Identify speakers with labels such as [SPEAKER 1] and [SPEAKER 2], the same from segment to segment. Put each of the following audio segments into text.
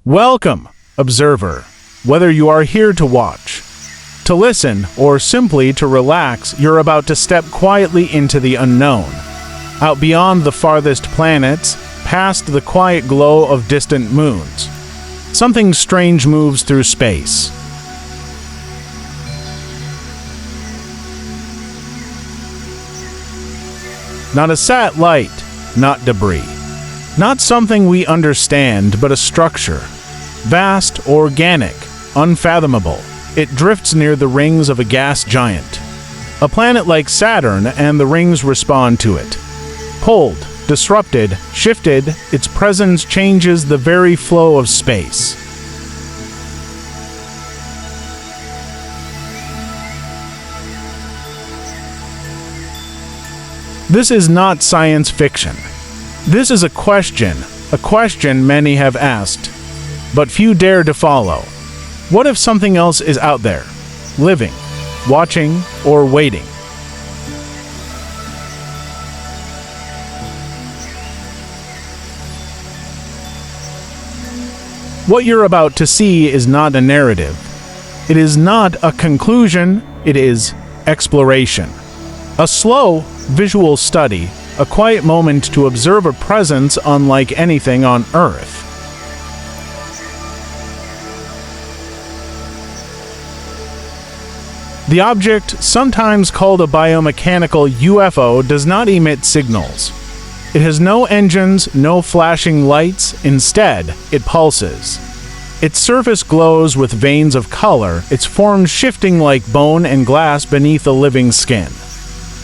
[SPEAKER 1] Welcome, observer, whether you are here to watch, to listen, or simply to relax. You're about to step quietly into the unknown, out beyond the farthest planets, past the quiet glow of distant moons. Something strange moves through space. Not a satellite, not debris. Not something we understand, but a structure. Vast, organic, unfathomable. It drifts near the rings of a gas giant. A planet like Saturn, and the rings respond to it. Pulled, disrupted, shifted, its presence changes the very flow of space. This is not science fiction. This is a question many have asked, but few dare to follow. What if something else is out there, living, watching, or waiting? What you're about to see is not a narrative. It is not a conclusion, it is exploration. A slow, visual study, a quiet moment to observe a presence unlike anything on Earth. The object, sometimes called a biomechanical UFO, does not emit signals. It has no engines, no flashing lights. Instead, it pulses. Its surface glows with veins of color, its form shifting like bone and glass beneath a living skin.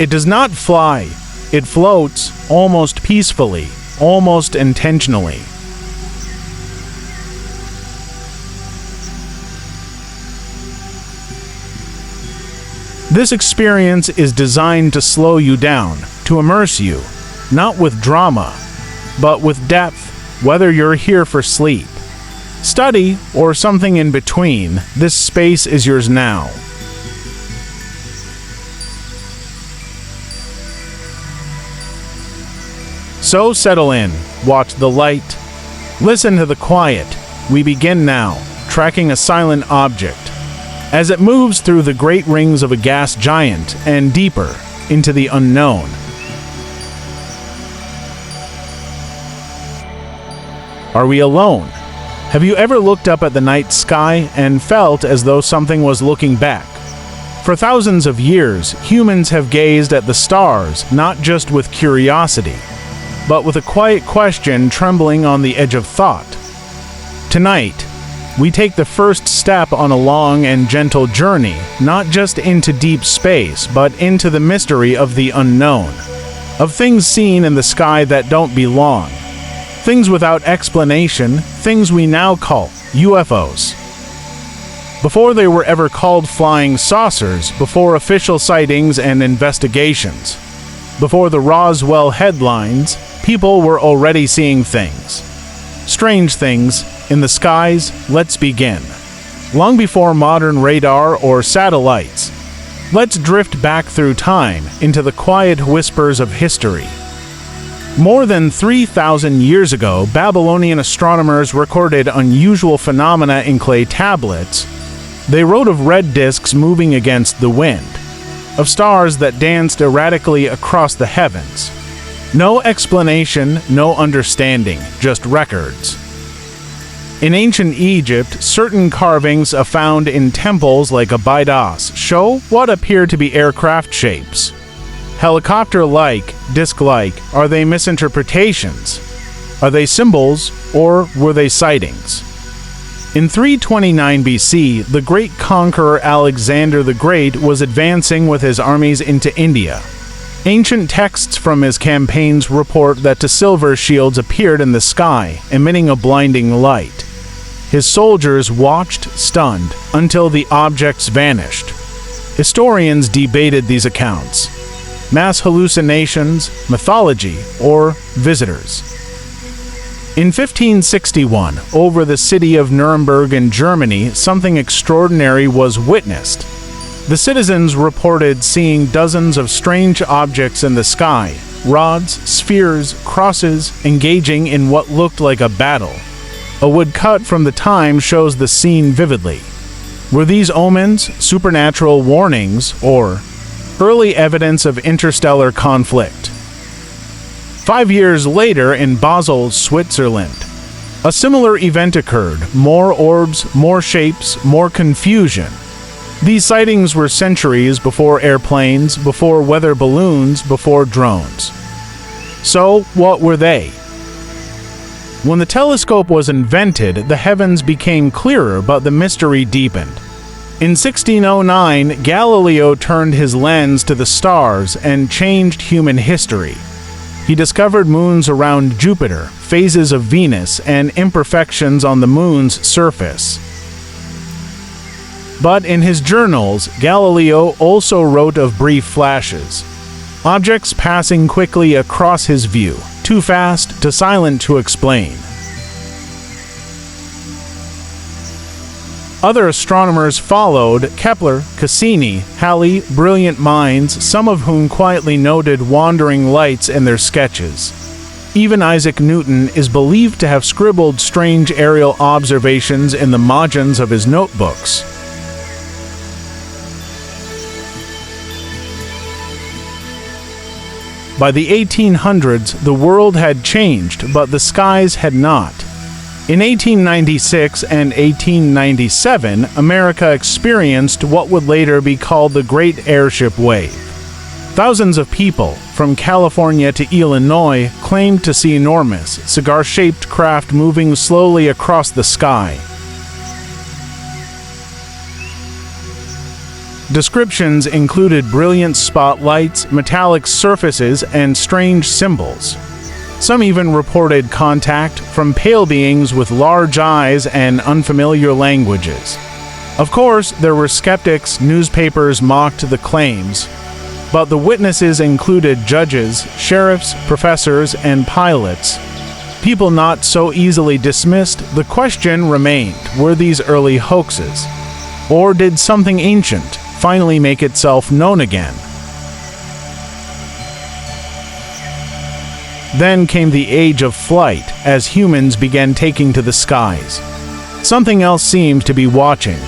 [SPEAKER 1] It does not fly. It floats, almost peacefully, almost intentionally. This experience is designed to slow you down, to immerse you, not with drama, but with depth, whether you're here for sleep, study, or something in between. This space is yours now. So settle in, watch the light, listen to the quiet. We begin now, tracking a silent object as it moves through the great rings of a gas giant and deeper into the unknown. Are we alone? Have you ever looked up at the night sky and felt as though something was looking back? For thousands of years, humans have gazed at the stars, not just with curiosity, but with a quiet question trembling on the edge of thought. Tonight, we take the first step on a long and gentle journey, not just into deep space, but into the mystery of the unknown, of things seen in the sky that don't belong, things without explanation, things we now call UFOs. Before they were ever called flying saucers, before official sightings and investigations, before the Roswell headlines, people were already seeing things. Strange things in the skies. Let's begin. Long before modern radar or satellites, let's drift back through time into the quiet whispers of history. More than 3,000 years ago, Babylonian astronomers recorded unusual phenomena in clay tablets. They wrote of red disks moving against the wind, of stars that danced erratically across the heavens. No explanation, no understanding, just records. In ancient Egypt, certain carvings found in temples like Abydos show what appear to be aircraft shapes. Helicopter-like, disc-like, are they misinterpretations? Are they symbols, or were they sightings? In 329 BC, the great conqueror Alexander the Great was advancing with his armies into India. Ancient texts from his campaigns report that two silver shields appeared in the sky, emitting a blinding light. His soldiers watched, stunned, until the objects vanished. Historians debated these accounts. Mass hallucinations, mythology, or visitors. In 1561, over the city of Nuremberg in Germany, something extraordinary was witnessed. The citizens reported seeing dozens of strange objects in the sky, rods, spheres, crosses, engaging in what looked like a battle. A woodcut from the time shows the scene vividly. Were these omens, supernatural warnings, or early evidence of interstellar conflict? 5 years later in Basel, Switzerland, a similar event occurred. More orbs, more shapes, more confusion. These sightings were centuries before airplanes, before weather balloons, before drones. So, what were they? When the telescope was invented, the heavens became clearer, but the mystery deepened. In 1609, Galileo turned his lens to the stars and changed human history. He discovered moons around Jupiter, phases of Venus, and imperfections on the moon's surface. But in his journals, Galileo also wrote of brief flashes, objects passing quickly across his view, too fast, too silent to explain. Other astronomers followed: Kepler, Cassini, Halley, brilliant minds, some of whom quietly noted wandering lights in their sketches. Even Isaac Newton is believed to have scribbled strange aerial observations in the margins of his notebooks. By the 1800s, the world had changed, but the skies had not. In 1896 and 1897, America experienced what would later be called the Great Airship Wave. Thousands of people, from California to Illinois, claimed to see enormous, cigar-shaped craft moving slowly across the sky. Descriptions included brilliant spotlights, metallic surfaces, and strange symbols. Some even reported contact from pale beings with large eyes and unfamiliar languages. Of course, there were skeptics, newspapers mocked the claims, but the witnesses included judges, sheriffs, professors, and pilots. People not so easily dismissed. The question remained: were these early hoaxes? Or did something ancient finally make itself known again? Then came the age of flight, as humans began taking to the skies. Something else seemed to be watching.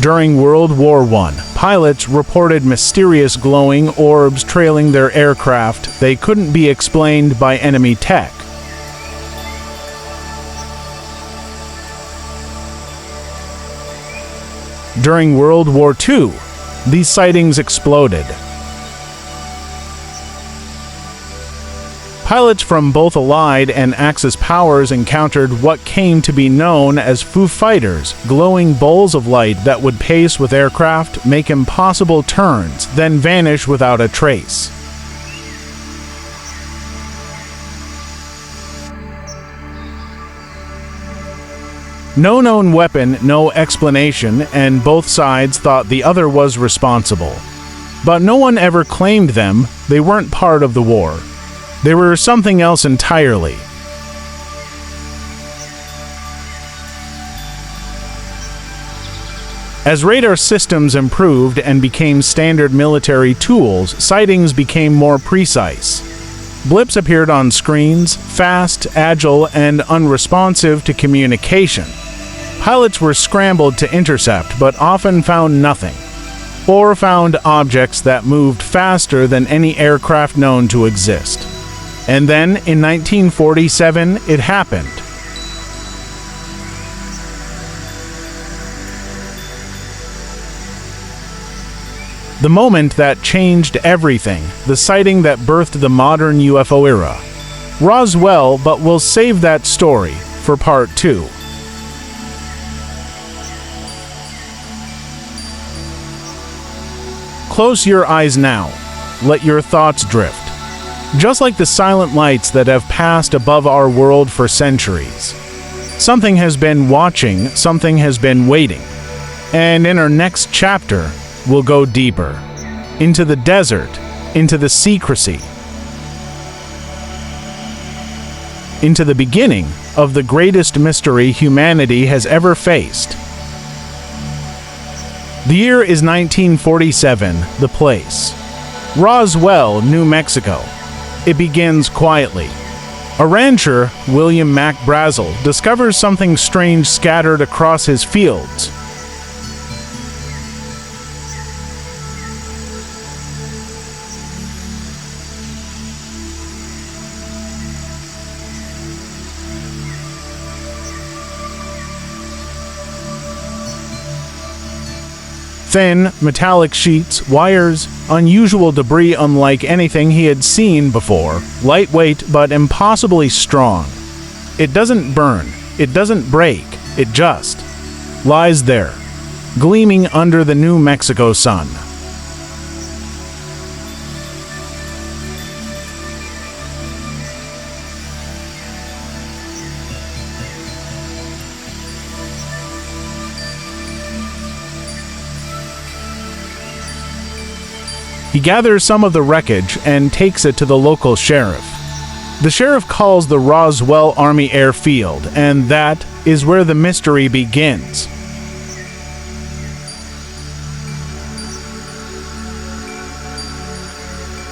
[SPEAKER 1] During World War I, pilots reported mysterious glowing orbs trailing their aircraft. They couldn't be explained by enemy tech. During World War II, these sightings exploded. Pilots from both Allied and Axis powers encountered what came to be known as Foo Fighters, glowing balls of light that would pace with aircraft, make impossible turns, then vanish without a trace. No known weapon, no explanation, and both sides thought the other was responsible. But no one ever claimed them. They weren't part of the war. They were something else entirely. As radar systems improved and became standard military tools, sightings became more precise. Blips appeared on screens, fast, agile, and unresponsive to communication. Pilots were scrambled to intercept, but often found nothing, or found objects that moved faster than any aircraft known to exist. And then, in 1947, it happened. The moment that changed everything, the sighting that birthed the modern UFO era. Roswell, but we'll save that story for part 2. Close your eyes now. Let your thoughts drift. Just like the silent lights that have passed above our world for centuries. Something has been watching, something has been waiting. And in our next chapter, we'll go deeper. Into the desert, into the secrecy. Into the beginning of the greatest mystery humanity has ever faced. The year is 1947, the place. Roswell, New Mexico. It begins quietly. A rancher, William Mac Brazel, discovers something strange scattered across his fields. Thin, metallic sheets, wires, unusual debris unlike anything he had seen before, lightweight but impossibly strong. It doesn't burn, it doesn't break, it just lies there, gleaming under the New Mexico sun. He gathers some of the wreckage and takes it to the local sheriff. The sheriff calls the Roswell Army Airfield, and that is where the mystery begins.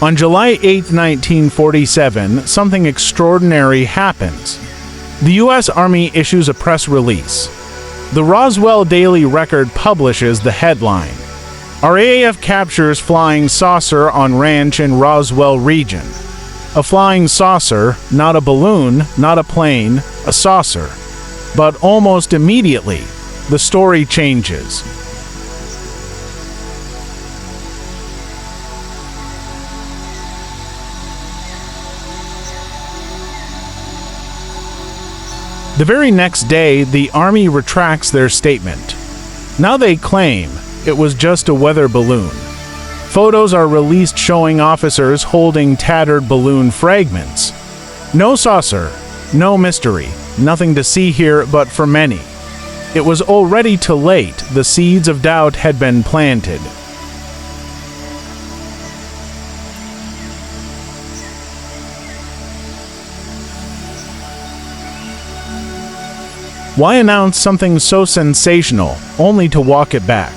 [SPEAKER 1] On July 8, 1947, something extraordinary happens. The U.S. Army issues a press release. The Roswell Daily Record publishes the headline, "RAAF captures flying saucer on ranch in Roswell region." A flying saucer, not a balloon, not a plane, a saucer. But almost immediately, the story changes. The very next day, the Army retracts their statement. Now they claim it was just a weather balloon. Photos are released showing officers holding tattered balloon fragments. No saucer, no mystery, nothing to see here but for many. It was already too late, the seeds of doubt had been planted. Why announce something so sensational, only to walk it back?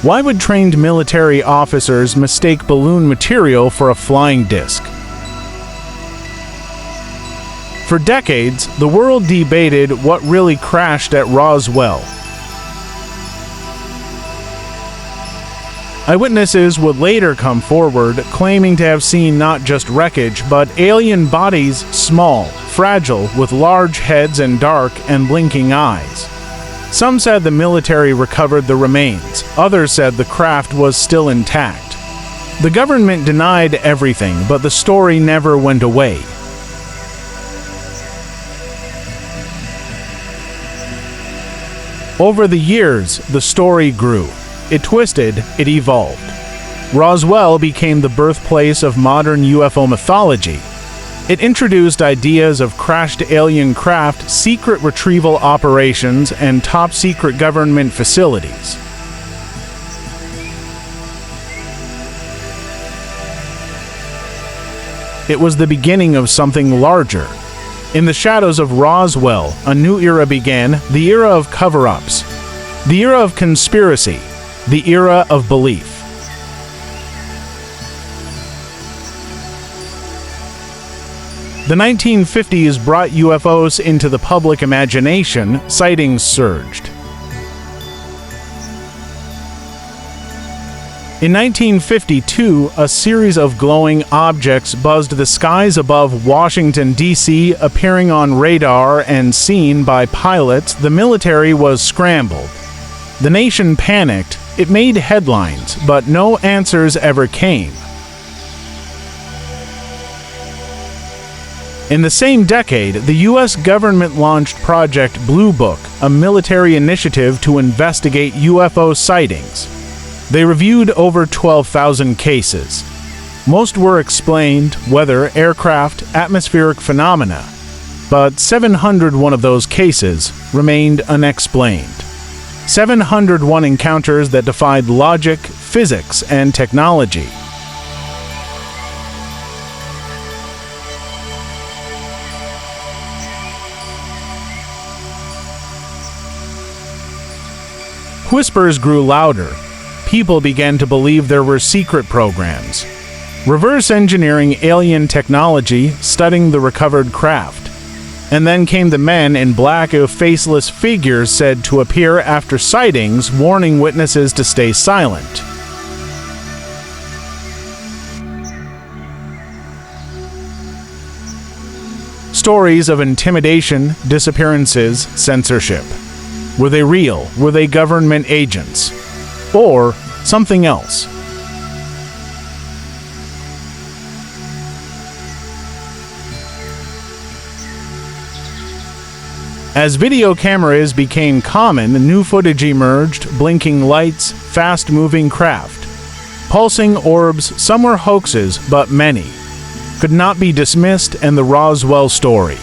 [SPEAKER 1] Why would trained military officers mistake balloon material for a flying disc? For decades, the world debated what really crashed at Roswell. Eyewitnesses would later come forward, claiming to have seen not just wreckage, but alien bodies, small, fragile, with large heads and dark and blinking eyes. Some said the military recovered the remains, others said the craft was still intact. The government denied everything, but the story never went away. Over the years, the story grew. It twisted, it evolved. Roswell became the birthplace of modern UFO mythology. It introduced ideas of crashed alien craft, secret retrieval operations, and top-secret government facilities. It was the beginning of something larger. In the shadows of Roswell, a new era began, the era of cover-ups, the era of conspiracy, the era of belief. The 1950s brought UFOs into the public imagination, sightings surged. In 1952, a series of glowing objects buzzed the skies above Washington, D.C., appearing on radar and seen by pilots. The military was scrambled. The nation panicked. It made headlines, but no answers ever came. In the same decade, the U.S. government launched Project Blue Book, a military initiative to investigate UFO sightings. They reviewed over 12,000 cases. Most were explained: weather, aircraft, atmospheric phenomena. But 701 of those cases remained unexplained. 701 encounters that defied logic, physics, and technology. Whispers grew louder. People began to believe there were secret programs. reverse engineering alien technology, studying the recovered craft. And then came the men in black, faceless figures said to appear after sightings, warning witnesses to stay silent. Stories of intimidation, disappearances, censorship. Were they real? Were they government agents? Or something else? As video cameras became common, new footage emerged, blinking lights, fast-moving craft. Pulsing orbs, some were hoaxes, but many could not be dismissed, and the Roswell story.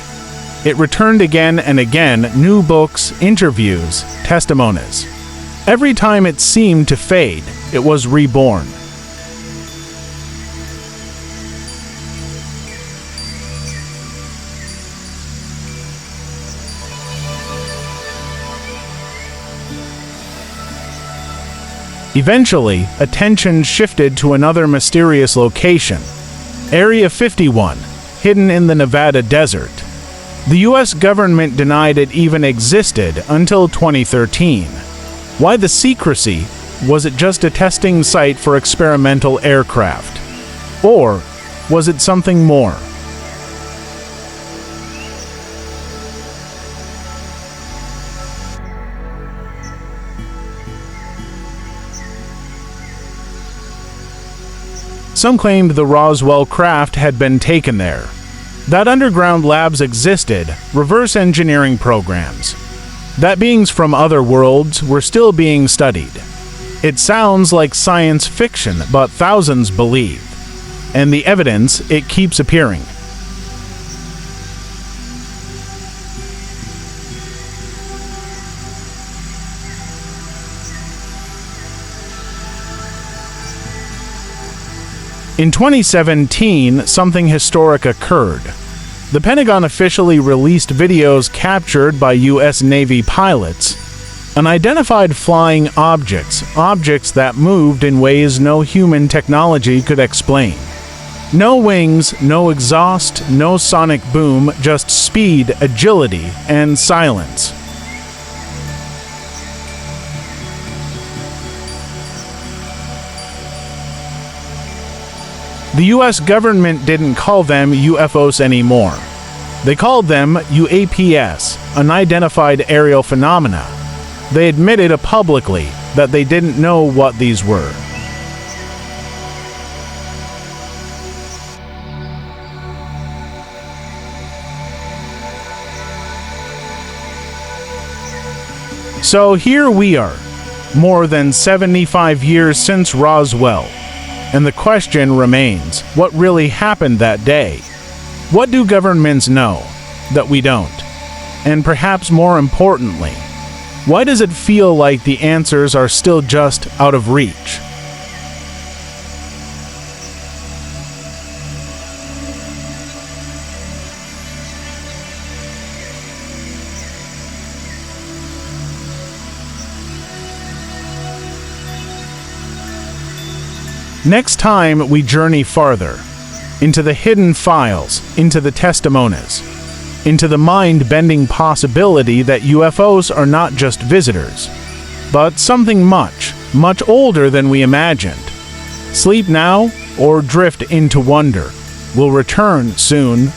[SPEAKER 1] It returned again and again, new books, interviews, testimonies. Every time it seemed to fade, it was reborn. Eventually, attention shifted to another mysterious location, Area 51, hidden in the Nevada desert. The U.S. government denied it even existed until 2013. Why the secrecy? Was it just a testing site for experimental aircraft? Or was it something more? Some claimed the Roswell craft had been taken there, that underground labs existed, reverse engineering programs, that beings from other worlds were still being studied. It sounds like science fiction, but thousands believe, and the evidence, it keeps appearing. In 2017, something historic occurred. The Pentagon officially released videos captured by U.S. Navy pilots, unidentified flying objects that moved in ways no human technology could explain. No wings, no exhaust, no sonic boom, just speed, agility, and silence. The U.S. government didn't call them UFOs anymore. They called them UAPs, unidentified aerial phenomena. They admitted publicly that they didn't know what these were. So here we are, more than 75 years since Roswell. And the question remains, what really happened that day? What do governments know that we don't? And perhaps more importantly, why does it feel like the answers are still just out of reach? Next time, we journey farther, into the hidden files, into the testimonies, into the mind-bending possibility that UFOs are not just visitors, but something much, much older than we imagined. Sleep now or drift into wonder. We'll return soon.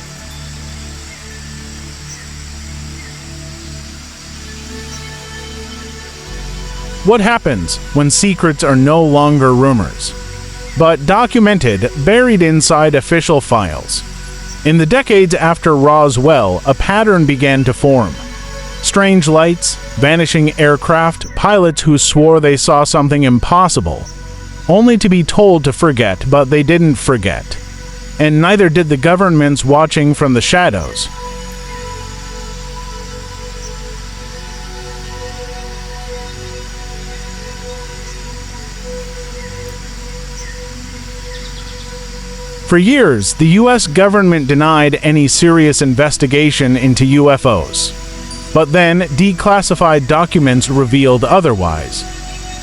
[SPEAKER 1] What happens when secrets are no longer rumors, but documented, buried inside official files? In the decades after Roswell, a pattern began to form. Strange lights, vanishing aircraft, pilots who swore they saw something impossible, only to be told to forget, but they didn't forget. And neither did the governments watching from the shadows. For years, the U.S. government denied any serious investigation into UFOs. But then, declassified documents revealed otherwise.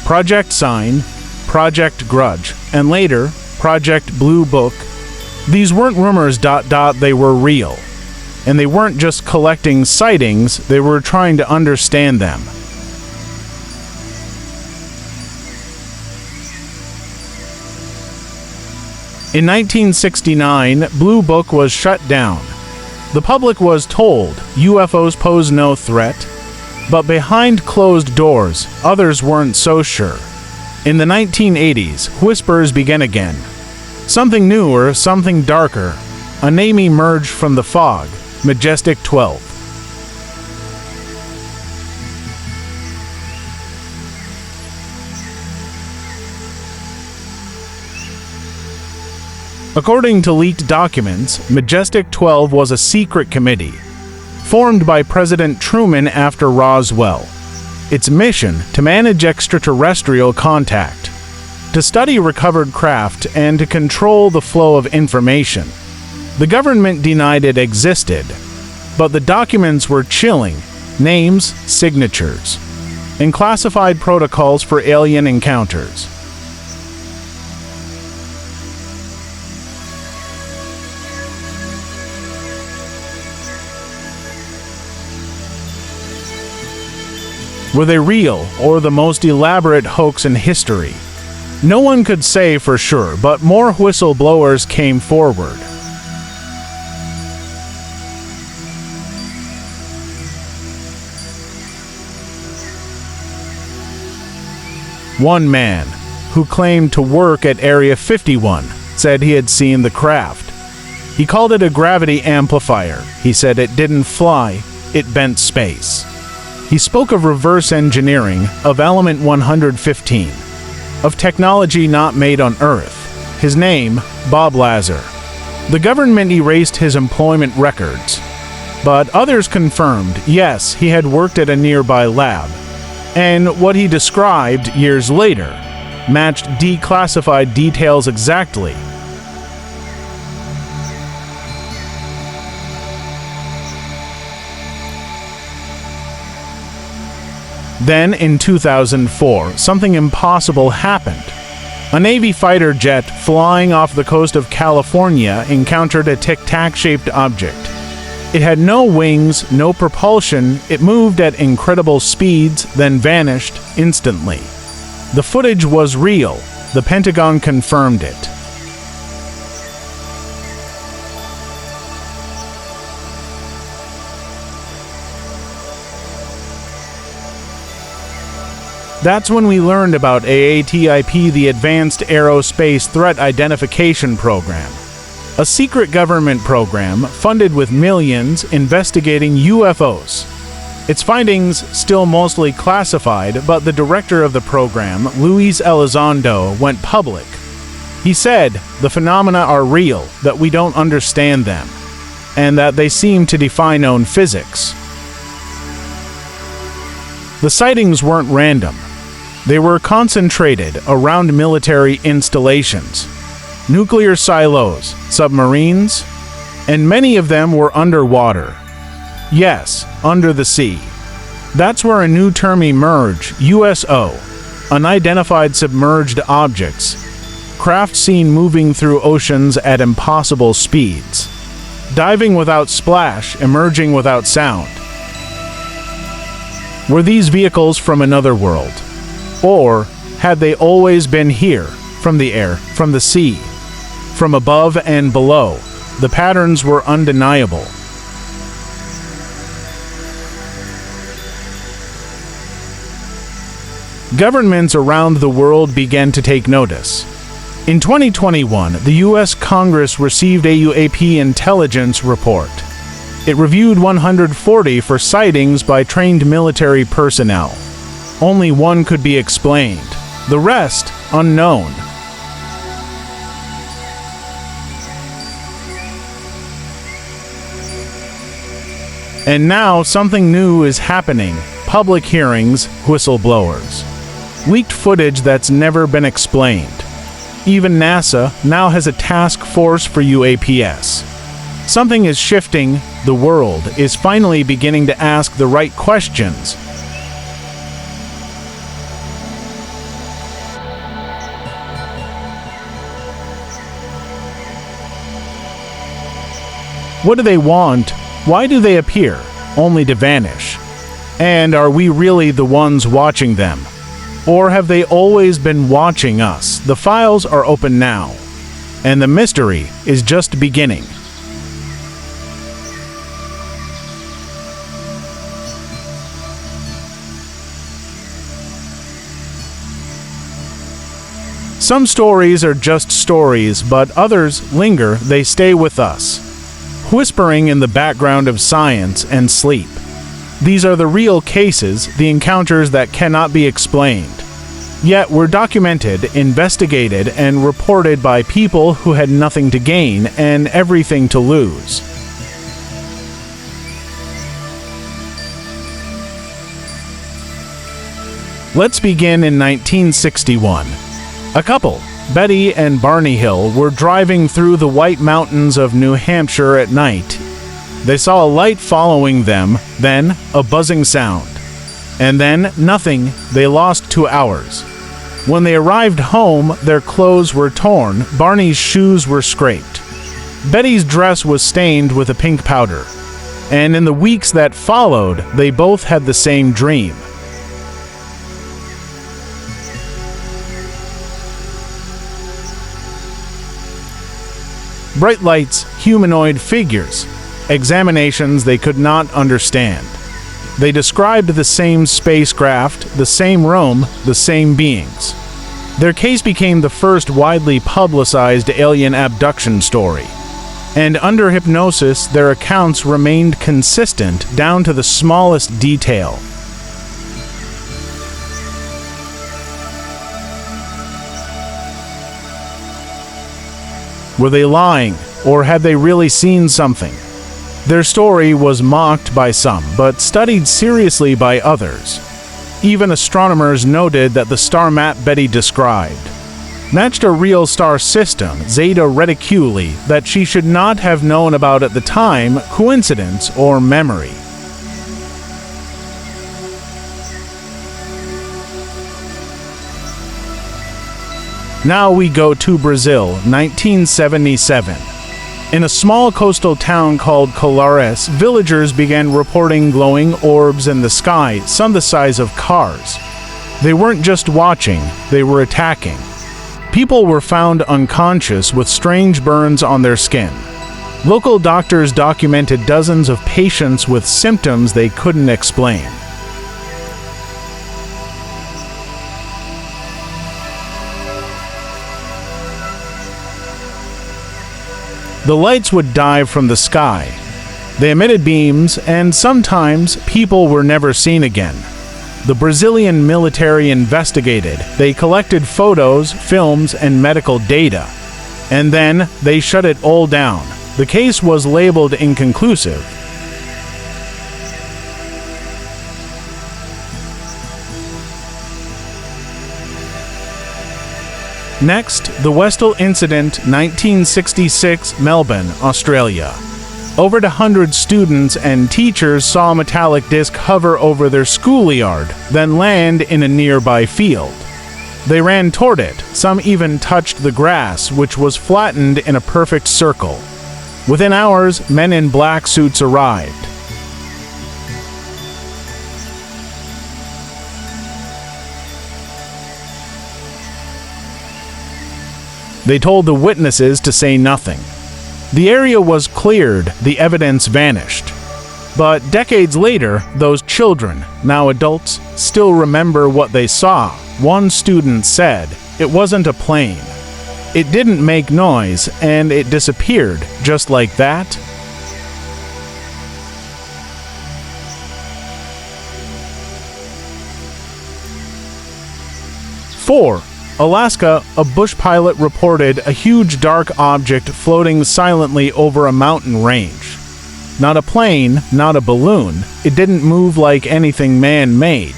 [SPEAKER 1] Project Sign, Project Grudge, and later, Project Blue Book. These weren't rumors, they were real. And they weren't just collecting sightings, they were trying to understand them. In 1969, Blue Book was shut down. The public was told UFOs pose no threat, but behind closed doors, others weren't so sure. In the 1980s, whispers began again. Something newer, something darker. A name emerged from the fog, Majestic 12. According to leaked documents, Majestic 12 was a secret committee, formed by President Truman after Roswell. Its mission to manage extraterrestrial contact, to study recovered craft, and to control the flow of information. The government denied it existed, but the documents were chilling: names, signatures, and classified protocols for alien encounters. Were they real, or the most elaborate hoax in history? No one could say for sure, but more whistleblowers came forward. One man, who claimed to work at Area 51, said he had seen the craft. He called it a gravity amplifier. He said it didn't fly, it bent space. He spoke of reverse engineering, of element 115, of technology not made on Earth. His name, Bob Lazar. The government erased his employment records, but others confirmed, yes, he had worked at a nearby lab, and what he described years later matched declassified details exactly. Then, in 2004, something impossible happened. A Navy fighter jet flying off the coast of California encountered a tic-tac-shaped object. It had no wings, no propulsion, it moved at incredible speeds, then vanished instantly. The footage was real. The Pentagon confirmed it. That's when we learned about AATIP, the Advanced Aerospace Threat Identification Program, a secret government program funded with millions investigating UFOs. Its findings still mostly classified, but the director of the program, Luis Elizondo, went public. He said the phenomena are real, that we don't understand them, and that they seem to defy known physics. The sightings weren't random. They were concentrated around military installations, nuclear silos, submarines, and many of them were underwater. Yes, under the sea. That's where a new term emerged, USO, unidentified submerged objects, craft seen moving through oceans at impossible speeds, diving without splash, emerging without sound. Were these vehicles from another world? Or had they always been here, from the air, from the sea, from above and below? The patterns were undeniable. Governments around the world began to take notice. In 2021, the U.S. Congress received a UAP intelligence report. It reviewed 140 for sightings by trained military personnel. Only one could be explained, the rest unknown. And now something new is happening. Public hearings, whistleblowers. Leaked footage that's never been explained. Even NASA now has a task force for UAPs. Something is shifting. The world is finally beginning to ask the right questions. What do they want? Why do they appear, only to vanish? And are we really the ones watching them? Or have they always been watching us? The files are open now, and the mystery is just beginning. Some stories are just stories, but others linger, they stay with us, whispering in the background of science and sleep. These are the real cases, the encounters that cannot be explained. Yet were documented, investigated, and reported by people who had nothing to gain and everything to lose. Let's begin in 1961. A couple, Betty and Barney Hill, were driving through the White Mountains of New Hampshire at night. They saw a light following them, then a buzzing sound. And then nothing. They lost 2 hours. When they arrived home, their clothes were torn, Barney's shoes were scraped. Betty's dress was stained with a pink powder. And in the weeks that followed, they both had the same dream. Bright lights, humanoid figures, examinations they could not understand. They described the same spacecraft, the same room, the same beings. Their case became the first widely publicized alien abduction story. And under hypnosis, their accounts remained consistent down to the smallest detail. Were they lying, or had they really seen something? Their story was mocked by some, but studied seriously by others. Even astronomers noted that the star map Betty described matched a real star system, Zeta Reticuli, that she should not have known about at the time, coincidence or memory. Now we go to Brazil, 1977. In a small coastal town called Colares, villagers began reporting glowing orbs in the sky, some the size of cars. They weren't just watching, they were attacking. People were found unconscious with strange burns on their skin. Local doctors documented dozens of patients with symptoms they couldn't explain. The lights would dive from the sky. They emitted beams, and sometimes people were never seen again. The Brazilian military investigated. They collected photos, films, and medical data. And then they shut it all down. The case was labeled inconclusive. Next, the Roswell Incident, 1966, Melbourne, Australia. Over 100 students and teachers saw a metallic disc hover over their schoolyard, then land in a nearby field. They ran toward it, some even touched the grass, which was flattened in a perfect circle. Within hours, men in black suits arrived. They told the witnesses to say nothing. The area was cleared, the evidence vanished. But decades later, those children, now adults, still remember what they saw. One student said, "It wasn't a plane. It didn't make noise, and it disappeared, just like that." Four. Alaska, a bush pilot reported a huge dark object floating silently over a mountain range. Not a plane, not a balloon. It didn't move like anything man-made.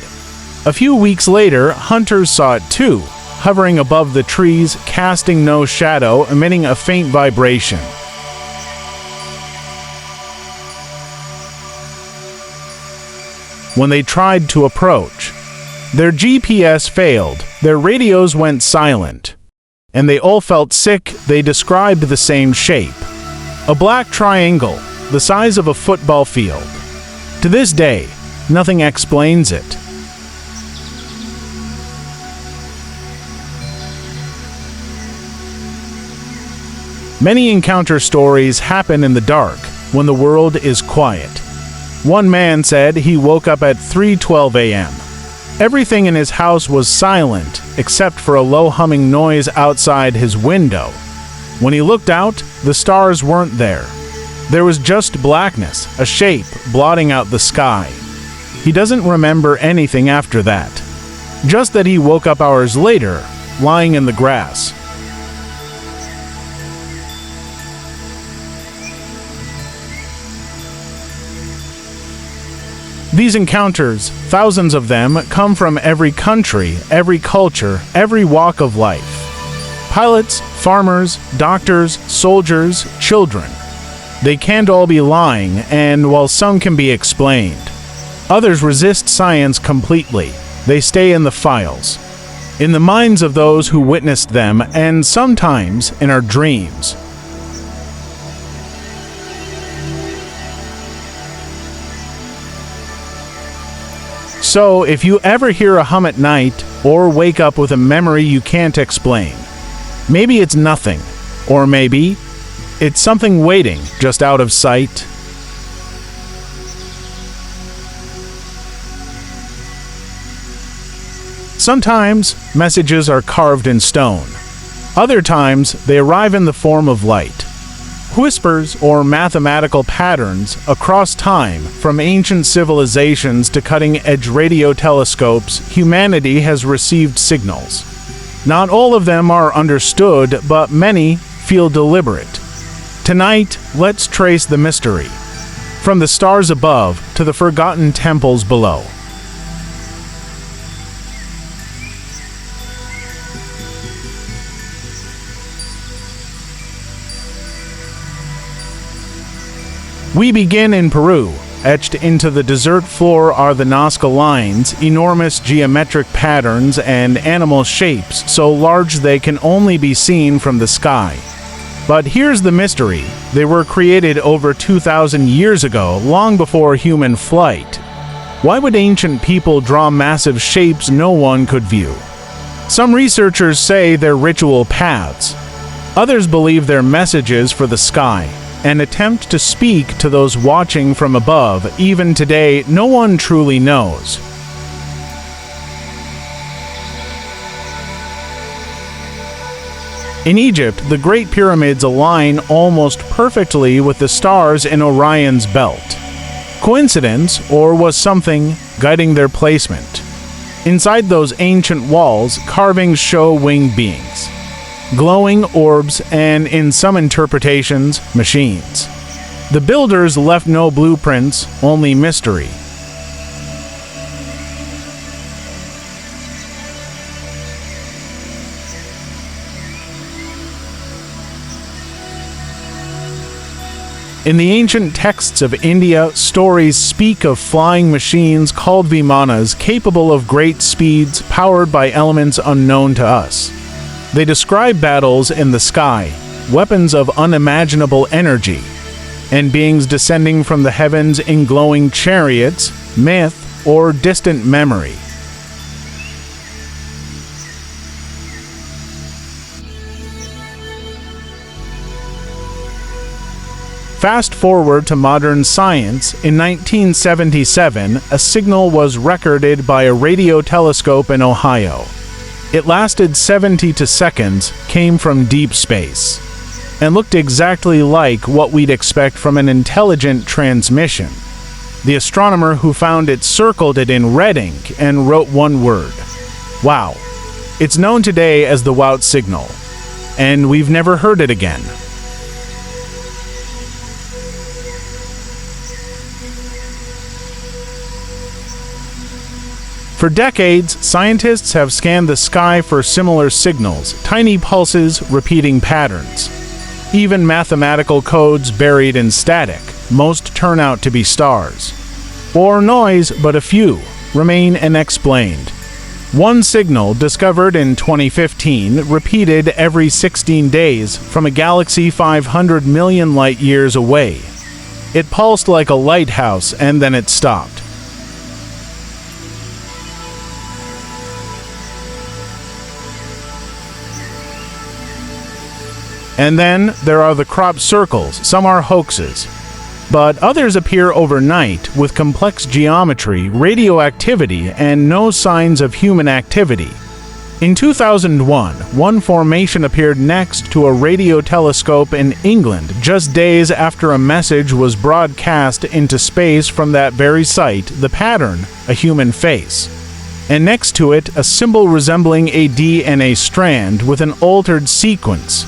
[SPEAKER 1] A few weeks later, hunters saw it too, hovering above the trees, casting no shadow, emitting a faint vibration. When they tried to approach, their GPS failed, their radios went silent, and they all felt sick. They described the same shape. A black triangle, the size of a football field. To this day, nothing explains it. Many encounter stories happen in the dark, when the world is quiet. One man said he woke up at 3:12 a.m. Everything in his house was silent, except for a low humming noise outside his window. When he looked out, the stars weren't there. There was just blackness, a shape blotting out the sky. He doesn't remember anything after that. Just that he woke up hours later, lying in the grass. These encounters, thousands of them, come from every country, every culture, every walk of life. Pilots, farmers, doctors, soldiers, children. They can't all be lying, and while some can be explained, others resist science completely. They stay in the files, in the minds of those who witnessed them, and sometimes in our dreams. So, if you ever hear a hum at night, or wake up with a memory you can't explain, maybe it's nothing, or maybe it's something waiting just out of sight. Sometimes, messages are carved in stone. Other times, they arrive in the form of light. Whispers or mathematical patterns across time, from ancient civilizations to cutting-edge radio telescopes, humanity has received signals. Not all of them are understood, but many feel deliberate. Tonight, let's trace the mystery, from the stars above to the forgotten temples below. We begin in Peru. Etched into the desert floor are the Nazca lines, enormous geometric patterns and animal shapes so large they can only be seen from the sky. But here's the mystery. They were created over 2,000 years ago, long before human flight. Why would ancient people draw massive shapes no one could view? Some researchers say they're ritual paths. Others believe they're messages for the sky, an attempt to speak to those watching from above. Even today, no one truly knows. In Egypt, the Great Pyramids align almost perfectly with the stars in Orion's belt. Coincidence, or was something guiding their placement? Inside those ancient walls, carvings show winged beings, glowing orbs, and in some interpretations, machines. The builders left no blueprints, only mystery. In the ancient texts of India, stories speak of flying machines called vimanas capable of great speeds, powered by elements unknown to us. They describe battles in the sky, weapons of unimaginable energy, and beings descending from the heavens in glowing chariots, myth, or distant memory. Fast forward to modern science. In 1977, a signal was recorded by a radio telescope in Ohio. It lasted 72 seconds, came from deep space, and looked exactly like what we'd expect from an intelligent transmission. The astronomer who found it circled it in red ink and wrote one word: wow. It's known today as the Wout signal, and we've never heard it again. For decades, scientists have scanned the sky for similar signals, tiny pulses, repeating patterns. Even mathematical codes buried in static, most turn out to be stars. Or noise, but a few remain unexplained. One signal, discovered in 2015, repeated every 16 days from a galaxy 500 million light-years away. It pulsed like a lighthouse, and then it stopped. And then there are the crop circles. Some are hoaxes, but others appear overnight with complex geometry, radioactivity, and no signs of human activity. In 2001, one formation appeared next to a radio telescope in England just days after a message was broadcast into space from that very site, the pattern, a human face. And next to it, a symbol resembling a DNA strand with an altered sequence.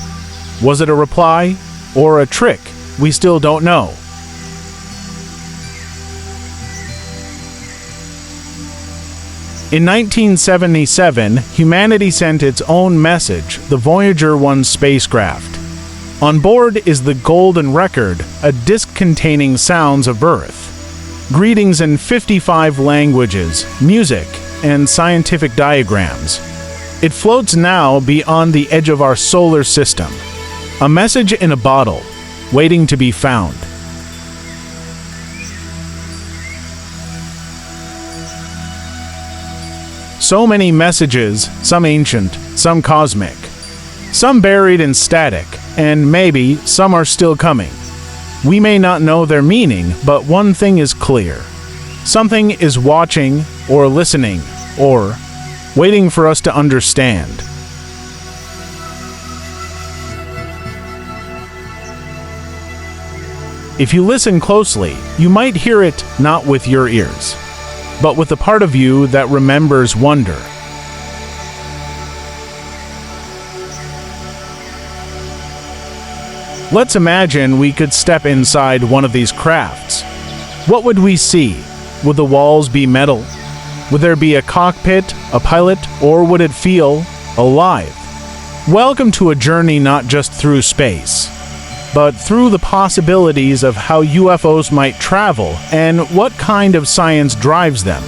[SPEAKER 1] Was it a reply or a trick? We still don't know. In 1977, humanity sent its own message, the Voyager 1 spacecraft. On board is the Golden Record, a disc containing sounds of Earth, greetings in 55 languages, music, and scientific diagrams. It floats now beyond the edge of our solar system. A message in a bottle, waiting to be found. So many messages, some ancient, some cosmic, some buried in static, and maybe some are still coming. We may not know their meaning, but one thing is clear. Something is watching, or listening, or waiting for us to understand. If you listen closely, you might hear it not with your ears, but with the part of you that remembers wonder. Let's imagine we could step inside one of these crafts. What would we see? Would the walls be metal? Would there be a cockpit, a pilot, or would it feel alive? Welcome to a journey not just through space, but through the possibilities of how UFOs might travel and what kind of science drives them.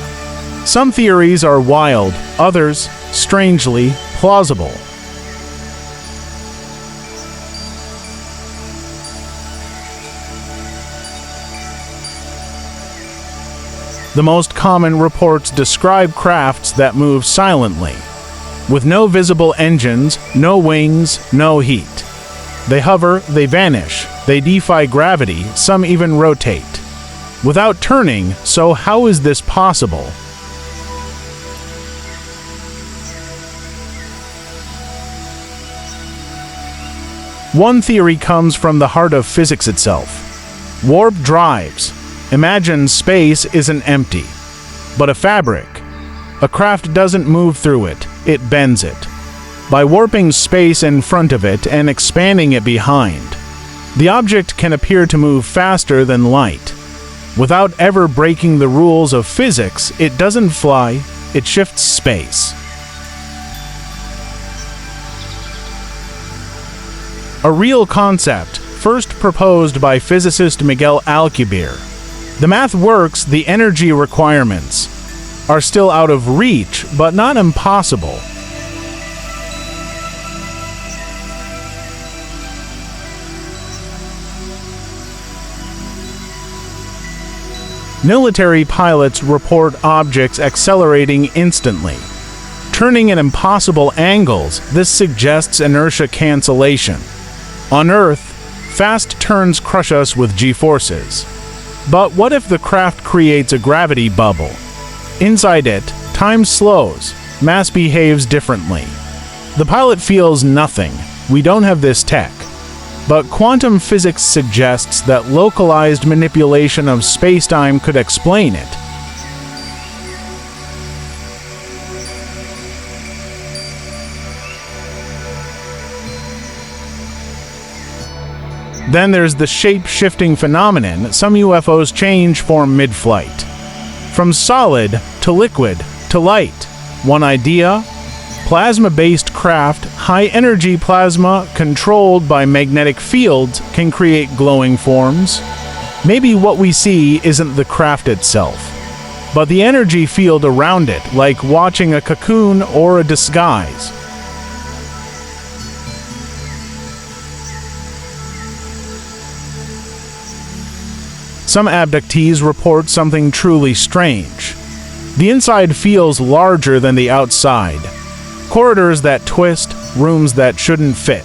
[SPEAKER 1] Some theories are wild, others, strangely, plausible. The most common reports describe crafts that move silently, with no visible engines, no wings, no heat. They hover, they vanish, they defy gravity, some even rotate. Without turning, so how is this possible? One theory comes from the heart of physics itself. Warp drives. Imagine space isn't empty, but a fabric. A craft doesn't move through it, it bends it. By warping space in front of it and expanding it behind, the object can appear to move faster than light. Without ever breaking the rules of physics, it doesn't fly, it shifts space. A real concept, first proposed by physicist Miguel Alcubierre. The math works, the energy requirements are still out of reach, but not impossible. Military pilots report objects accelerating instantly, turning at impossible angles. This suggests inertia cancellation. On Earth, fast turns crush us with g-forces. But what if the craft creates a gravity bubble? Inside it, time slows, mass behaves differently. The pilot feels nothing. We don't have this tech. But quantum physics suggests that localized manipulation of space-time could explain it. Then there's the shape-shifting phenomenon. Some UFOs change form mid-flight. From solid to liquid to light. One idea? Plasma-based craft, high-energy plasma controlled by magnetic fields can create glowing forms. Maybe what we see isn't the craft itself, but the energy field around it, like watching a cocoon or a disguise. some abductees report something truly strange. The inside feels larger than the outside. Corridors that twist, rooms that shouldn't fit.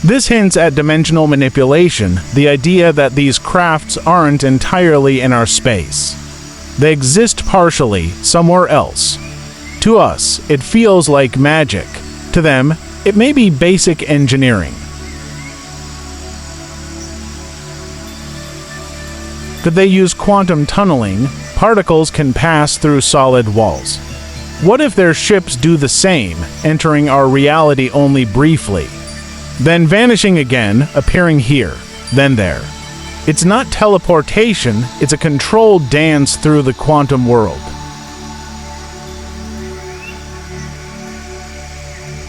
[SPEAKER 1] This hints at dimensional manipulation, the idea that these crafts aren't entirely in our space. They exist partially somewhere else. To us, it feels like magic. To them, it may be basic engineering. Could they use quantum tunneling? Particles can pass through solid walls. What if their ships do the same, entering our reality only briefly, then vanishing again, appearing here, then there? It's not teleportation, it's a controlled dance through the quantum world.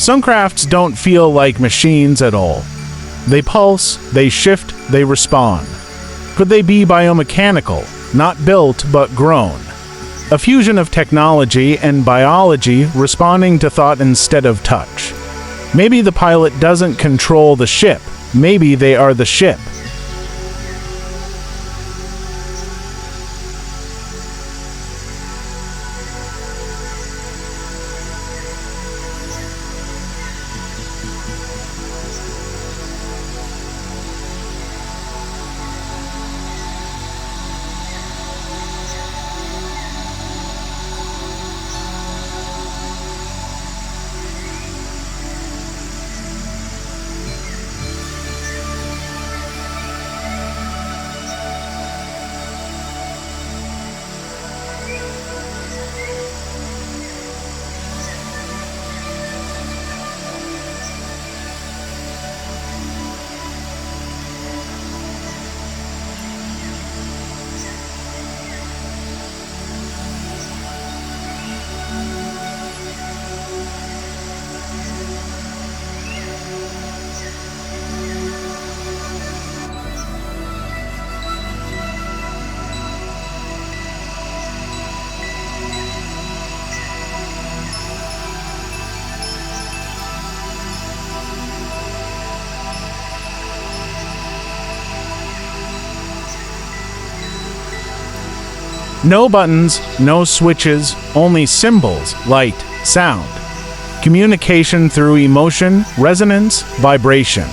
[SPEAKER 1] Some crafts don't feel like machines at all. They pulse, they shift, they respond. Could they be biomechanical, not built but grown? A fusion of technology and biology responding to thought instead of touch. Maybe the pilot doesn't control the ship, maybe they are the ship. No buttons, no switches, only symbols, light, sound. Communication through emotion, resonance, vibration.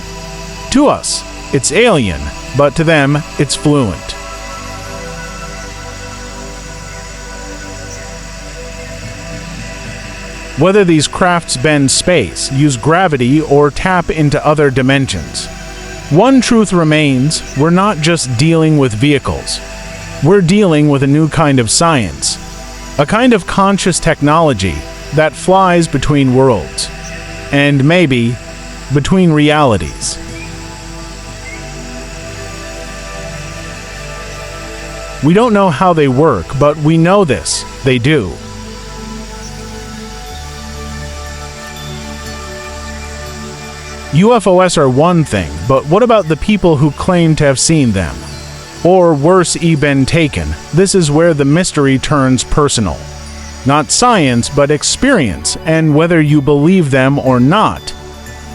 [SPEAKER 1] To us, it's alien, but to them, it's fluent. Whether these crafts bend space, use gravity, or tap into other dimensions, one truth remains: we're not just dealing with vehicles. We're dealing with a new kind of science, a kind of conscious technology that flies between worlds, and maybe between realities. We don't know how they work, but we know this: they do. UFOs are one thing, but what about the people who claim to have seen them? Or worse, been taken. This is where the mystery turns personal. Not science, but experience, and whether you believe them or not.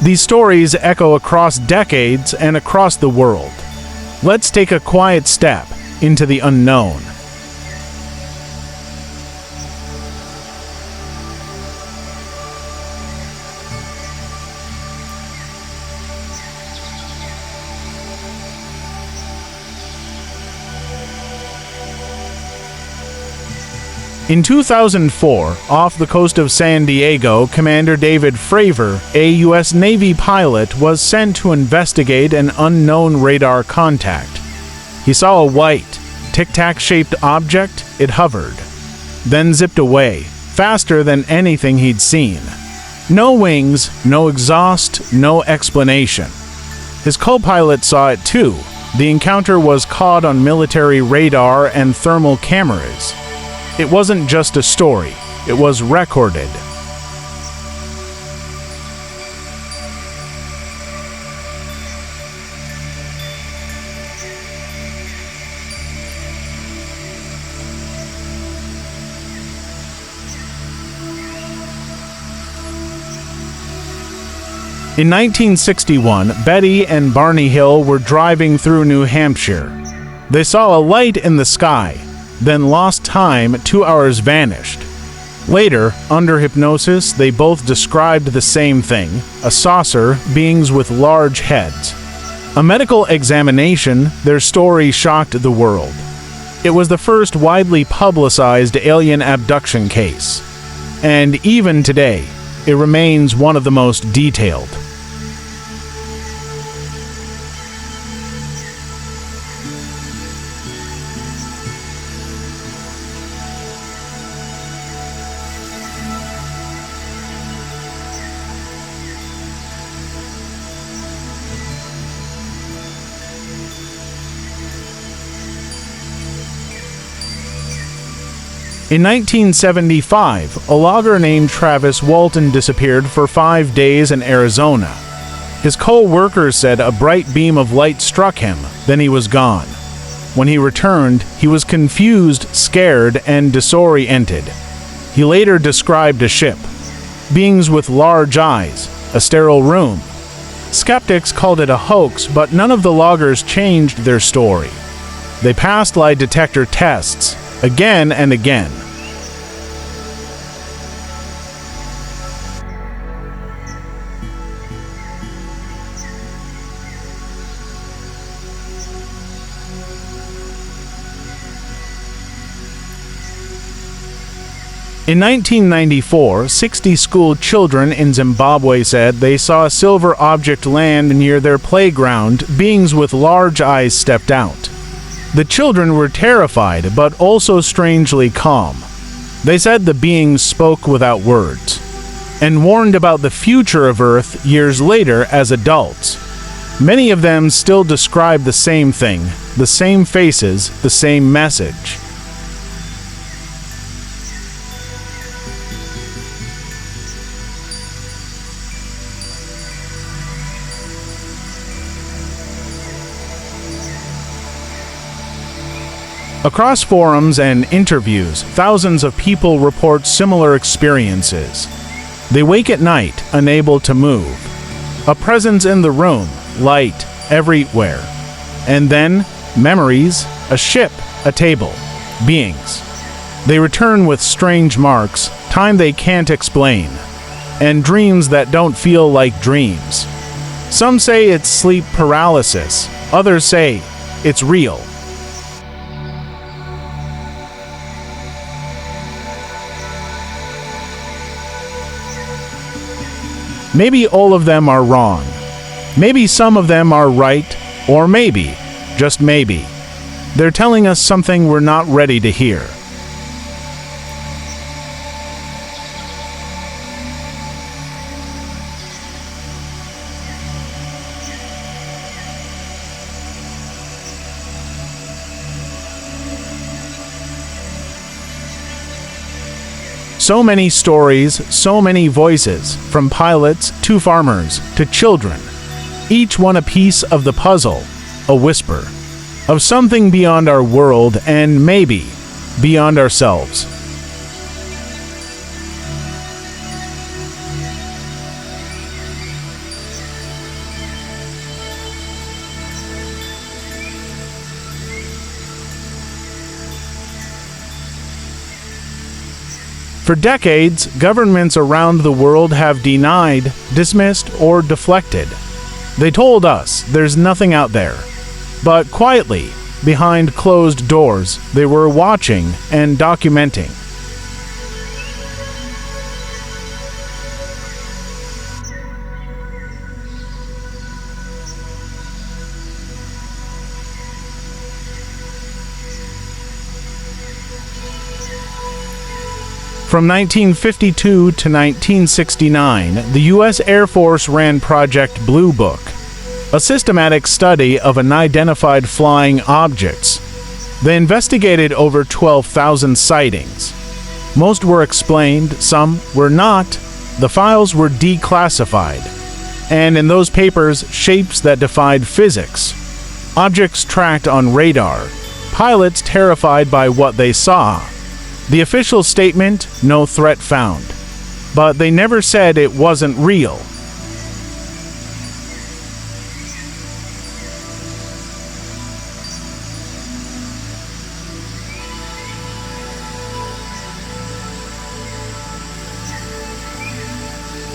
[SPEAKER 1] These stories echo across decades and across the world. Let's take a quiet step into the unknown. In 2004, off the coast of San Diego, Commander David Fravor, a U.S. Navy pilot, was sent to investigate an unknown radar contact. He saw a white, tic-tac-shaped object. It hovered, then zipped away, faster than anything he'd seen. No wings, no exhaust, no explanation. His co-pilot saw it too. The encounter was caught on military radar and thermal cameras. It wasn't just a story, it was recorded. In 1961, Betty and Barney Hill were driving through New Hampshire. They saw a light in the sky, then lost time, 2 hours vanished. Later, under hypnosis, they both described the same thing, a saucer, beings with large heads. A medical examination, their story shocked the world. It was the first widely publicized alien abduction case. And even today, it remains one of the most detailed. In 1975, a logger named Travis Walton disappeared for 5 days in Arizona. His co-workers said a bright beam of light struck him, then he was gone. When he returned, he was confused, scared, and disoriented. He later described a ship, beings with large eyes, a sterile room. Skeptics called it a hoax, but none of the loggers changed their story. They passed lie detector tests, again and again. In 1994, 60 school children in Zimbabwe said they saw a silver object land near their playground. Beings with large eyes stepped out. The children were terrified, but also strangely calm. They said the beings spoke without words, and warned about the future of Earth years later as adults. Many of them still describe the same thing, the same faces, the same message. Across forums and interviews, thousands of people report similar experiences. They wake at night, unable to move. A presence in the room, light everywhere. And then, memories, a ship, a table, beings. They return with strange marks, time they can't explain, and dreams that don't feel like dreams. Some say it's sleep paralysis, others say it's real. Maybe all of them are wrong. Maybe some of them are right, or maybe, just maybe, they're telling us something we're not ready to hear. So many stories, so many voices, from pilots to farmers to children. Each one a piece of the puzzle, a whisper, of something beyond our world and maybe beyond ourselves. For decades, governments around the world have denied, dismissed, or deflected. They told us there's nothing out there. But quietly, behind closed doors, they were watching and documenting. From 1952 to 1969, the U.S. Air Force ran Project Blue Book, a systematic study of unidentified flying objects. They investigated over 12,000 sightings. Most were explained, some were not. The files were declassified, and in those papers, shapes that defied physics. Objects tracked on radar, pilots terrified by what they saw. The official statement, no threat found. But they never said it wasn't real.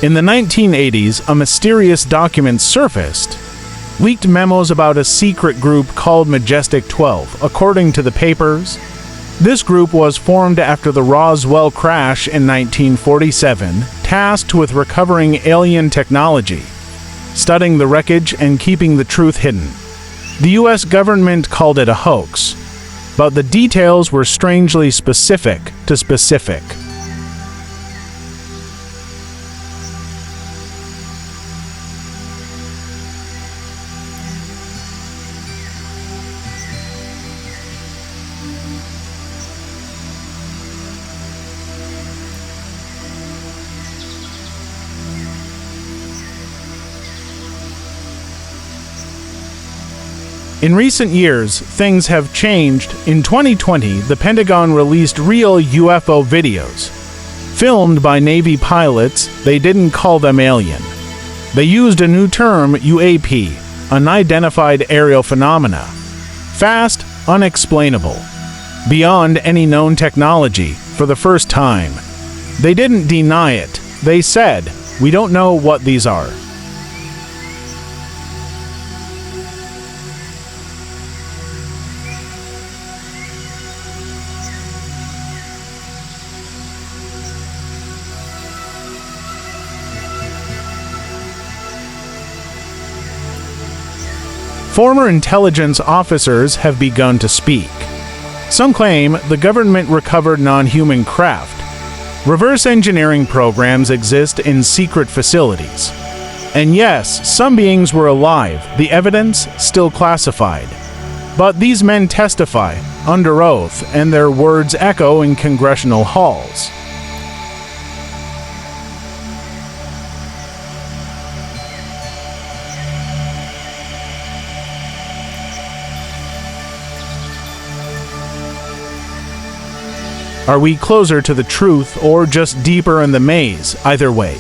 [SPEAKER 1] In the 1980s, a mysterious document surfaced. Leaked memos about a secret group called Majestic 12, according to the papers. This group was formed after the Roswell crash in 1947, tasked with recovering alien technology, studying the wreckage, and keeping the truth hidden. The U.S. government called it a hoax, but the details were strangely specific to specific. In recent years, things have changed. In 2020, the Pentagon released real UFO videos. Filmed by Navy pilots, they didn't call them alien. They used a new term, UAP, unidentified aerial phenomena. Fast, unexplainable. Beyond any known technology, for the first time. They didn't deny it. They said, "We don't know what these are." Former intelligence officers have begun to speak. Some claim the government recovered non-human craft. Reverse engineering programs exist in secret facilities. And yes, some beings were alive, the evidence still classified. But these men testify, under oath, and their words echo in congressional halls. Are we closer to the truth or just deeper in the maze? Either way,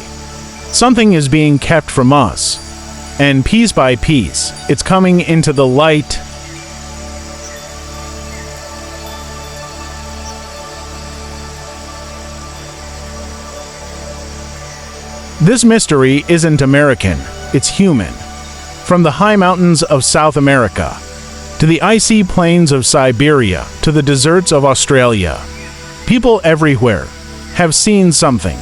[SPEAKER 1] something is being kept from us. And piece by piece, it's coming into the light. This mystery isn't American, it's human. From the high mountains of South America, to the icy plains of Siberia, to the deserts of Australia, people everywhere have seen something.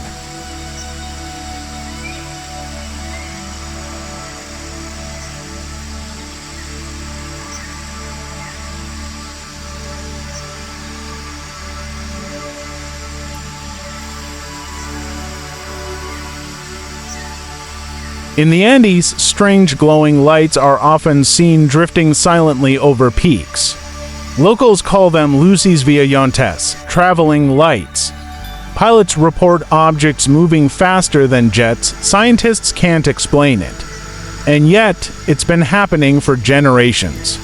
[SPEAKER 1] In the Andes, strange glowing lights are often seen drifting silently over peaks. Locals call them luces viajantes, traveling lights. Pilots report objects moving faster than jets. Scientists can't explain it. And yet, it's been happening for generations.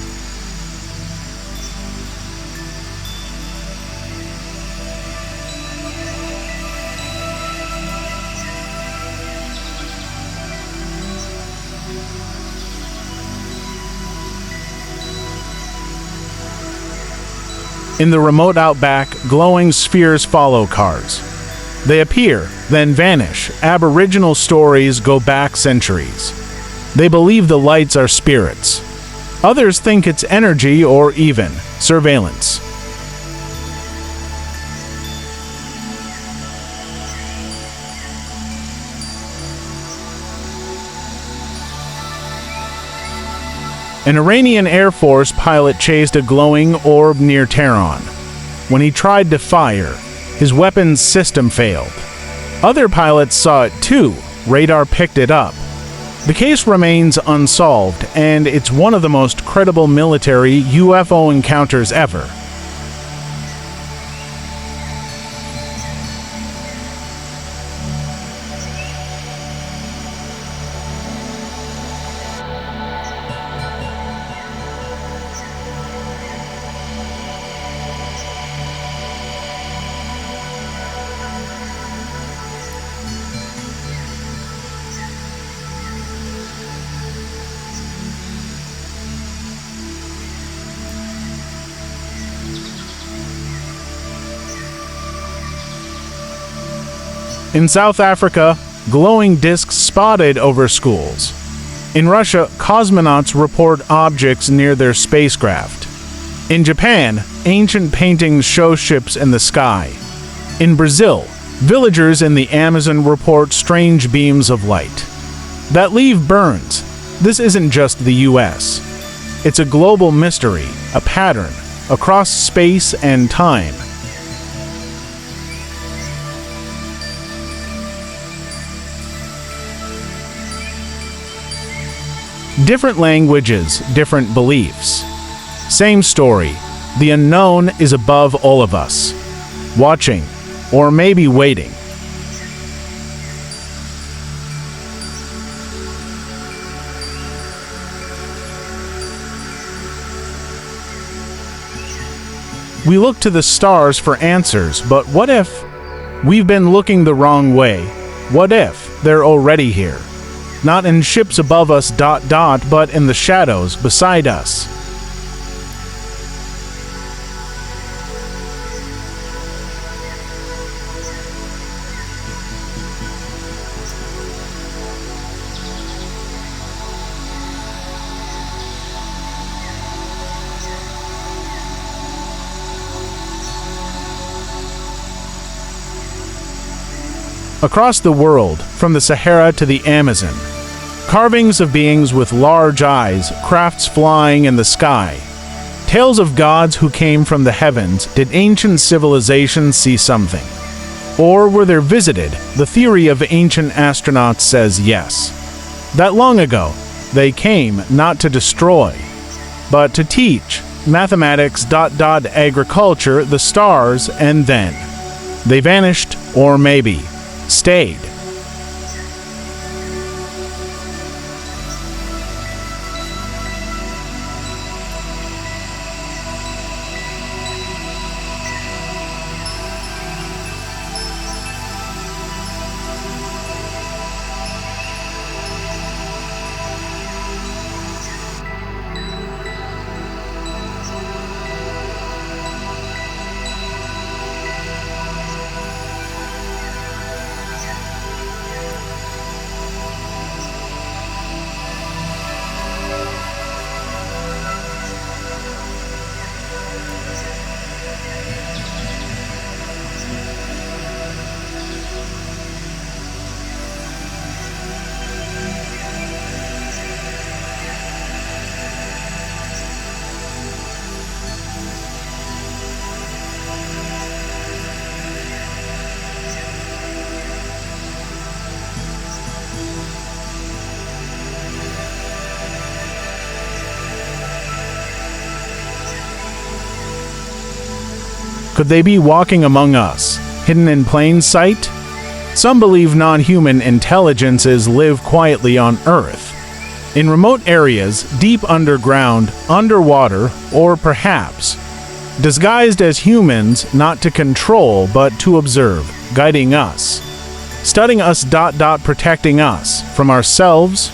[SPEAKER 1] In the remote outback, glowing spheres follow cars. They appear, then vanish. Aboriginal stories go back centuries. They believe the lights are spirits. Others think it's energy or even surveillance. An Iranian Air Force pilot chased a glowing orb near Tehran. When he tried to fire, his weapons system failed. Other pilots saw it too. Radar picked it up. The case remains unsolved, and it's one of the most credible military UFO encounters ever. In South Africa, glowing discs spotted over schools. In Russia, cosmonauts report objects near their spacecraft. In Japan, ancient paintings show ships in the sky. In Brazil, villagers in the Amazon report strange beams of light that leave burns. This isn't just the US. It's a global mystery, a pattern, across space and time. Different languages, different beliefs. Same story. The unknown is above all of us, watching, or maybe waiting. We look to the stars for answers, but what if we've been looking the wrong way? What if they're already here? Not in ships above us, but in the shadows beside us. Across the world, from the Sahara to the Amazon, carvings of beings with large eyes, crafts flying in the sky, tales of gods who came from the heavens. Did ancient civilizations see something? Or were they visited? The theory of ancient astronauts says yes. That long ago, they came not to destroy, but to teach mathematics, agriculture, the stars, and then they vanished, or maybe stayed. Could they be walking among us, hidden in plain sight? Some believe non-human intelligences live quietly on Earth, in remote areas, deep underground, underwater, or perhaps disguised as humans, not to control but to observe, guiding us, studying us, protecting us from ourselves.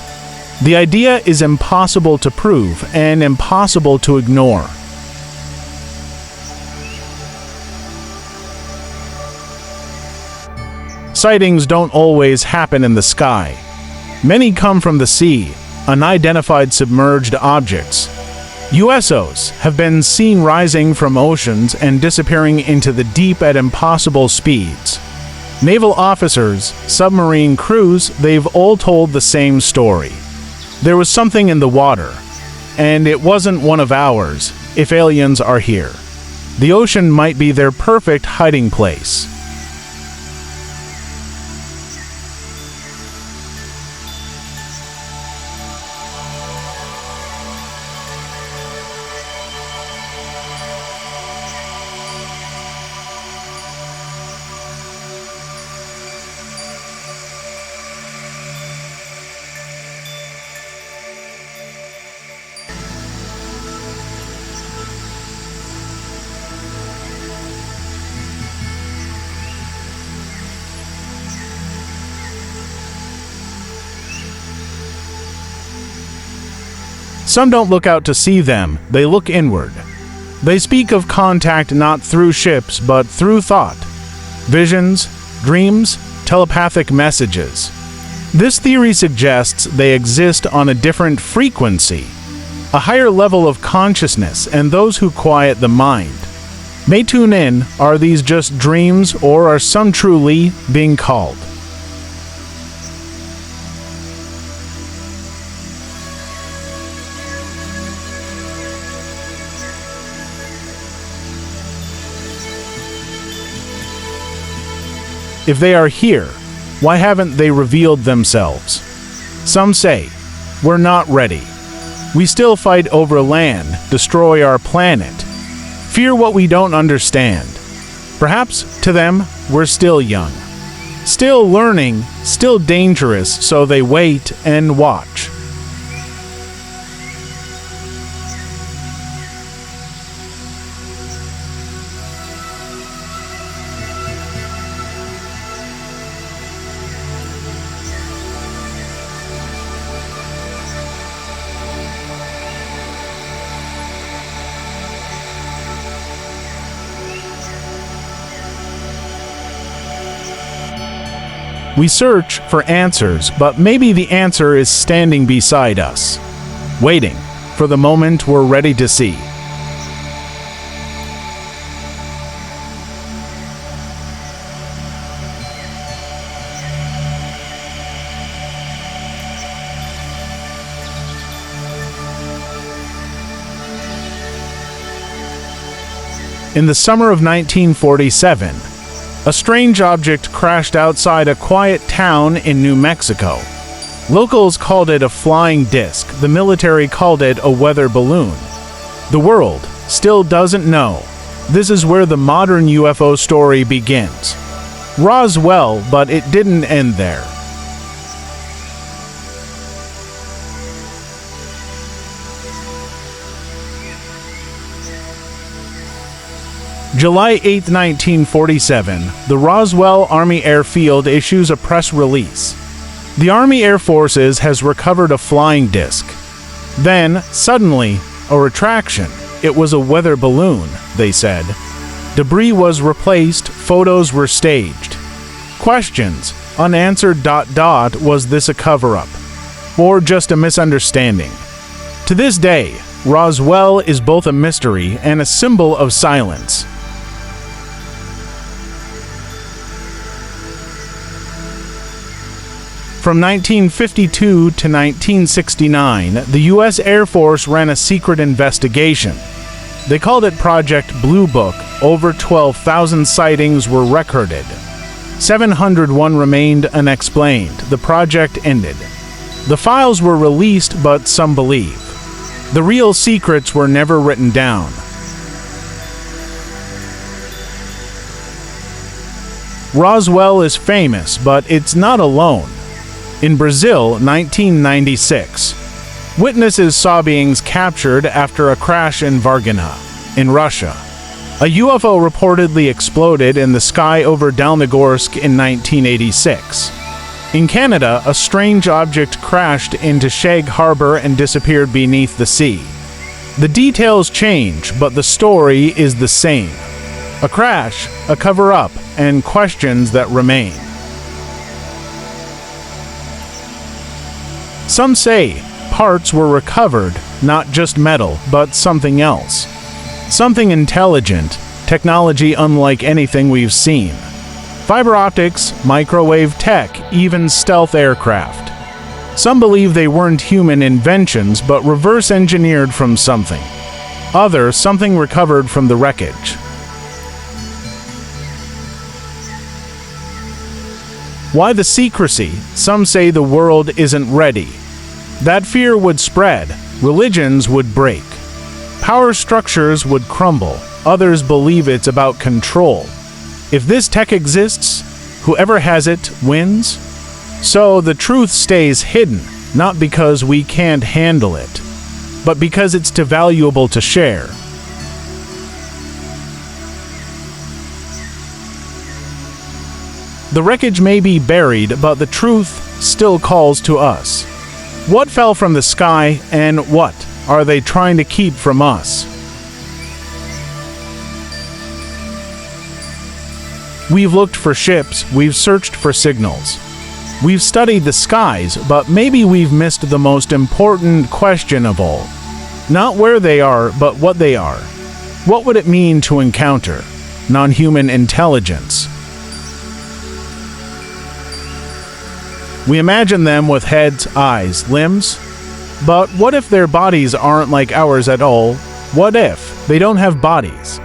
[SPEAKER 1] The idea is impossible to prove and impossible to ignore. Sightings don't always happen in the sky. Many come from the sea, unidentified submerged objects. UFOs have been seen rising from oceans and disappearing into the deep at impossible speeds. Naval officers, submarine crews, they've all told the same story. There was something in the water, and it wasn't one of ours. If aliens are here, the ocean might be their perfect hiding place. Some don't look out to see them, they look inward. They speak of contact not through ships, but through thought. Visions, dreams, telepathic messages. This theory suggests they exist on a different frequency, a higher level of consciousness, and those who quiet the mind may tune in. Are these just dreams, or are some truly being called? If they are here, why haven't they revealed themselves? Some say, we're not ready. We still fight over land, destroy our planet, fear what we don't understand. Perhaps, to them, we're still young, still learning, still dangerous, so they wait and watch. We search for answers, but maybe the answer is standing beside us, waiting for the moment we're ready to see. In the summer of 1947, a strange object crashed outside a quiet town in New Mexico. Locals called it a flying disc. The military called it a weather balloon. The world still doesn't know. This is where the modern UFO story begins. Roswell, but it didn't end there. July 8, 1947, the Roswell Army Airfield issues a press release. The Army Air Forces has recovered a flying disc. Then, suddenly, a retraction. It was a weather balloon, they said. Debris was replaced, photos were staged. Questions, unanswered ... Was this a cover-up? Or just a misunderstanding? To this day, Roswell is both a mystery and a symbol of silence. From 1952 to 1969, the U.S. Air Force ran a secret investigation. They called it Project Blue Book. Over 12,000 sightings were recorded. 701 remained unexplained. The project ended. The files were released, but some believe the real secrets were never written down. Roswell is famous, but it's not alone. In Brazil, 1996, witnesses saw beings captured after a crash in Varginha, in Russia. A UFO reportedly exploded in the sky over Dalnogorsk in 1986. In Canada, a strange object crashed into Shag Harbor and disappeared beneath the sea. The details change, but the story is the same. A crash, a cover-up, and questions that remain. Some say parts were recovered, not just metal, but something else. Something intelligent, technology unlike anything we've seen. Fiber optics, microwave tech, even stealth aircraft. Some believe they weren't human inventions, but reverse engineered from something. Others, something recovered from the wreckage. Why the secrecy? Some say the world isn't ready. That fear would spread, religions would break, power structures would crumble. Others believe it's about control. If this tech exists, whoever has it wins. So the truth stays hidden, not because we can't handle it, but because it's too valuable to share. The wreckage may be buried, but the truth still calls to us. What fell from the sky, and what are they trying to keep from us? We've looked for ships, we've searched for signals. We've studied the skies, but maybe we've missed the most important question of all. Not where they are, but what they are. What would it mean to encounter non-human intelligence? We imagine them with heads, eyes, limbs. But what if their bodies aren't like ours at all? What if they don't have bodies?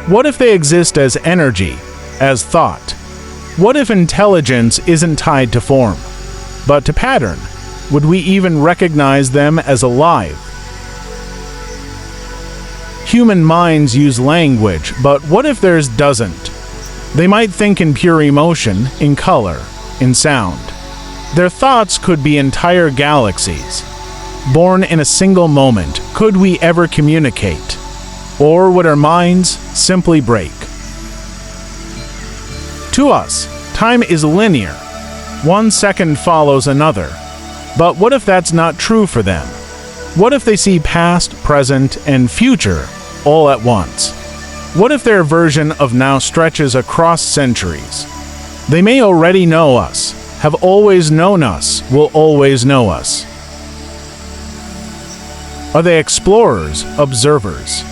[SPEAKER 1] What if they exist as energy, as thought? What if intelligence isn't tied to form, but to pattern? Would we even recognize them as alive? Human minds use language, but what if theirs doesn't? They might think in pure emotion, in color, in sound. Their thoughts could be entire galaxies. Born in a single moment, could we ever communicate? Or would our minds simply break? To us, time is linear. 1 second follows another. But what if that's not true for them? What if they see past, present, and future all at once? What if their version of now stretches across centuries? They may already know us, have always known us, will always know us. Are they explorers, observers?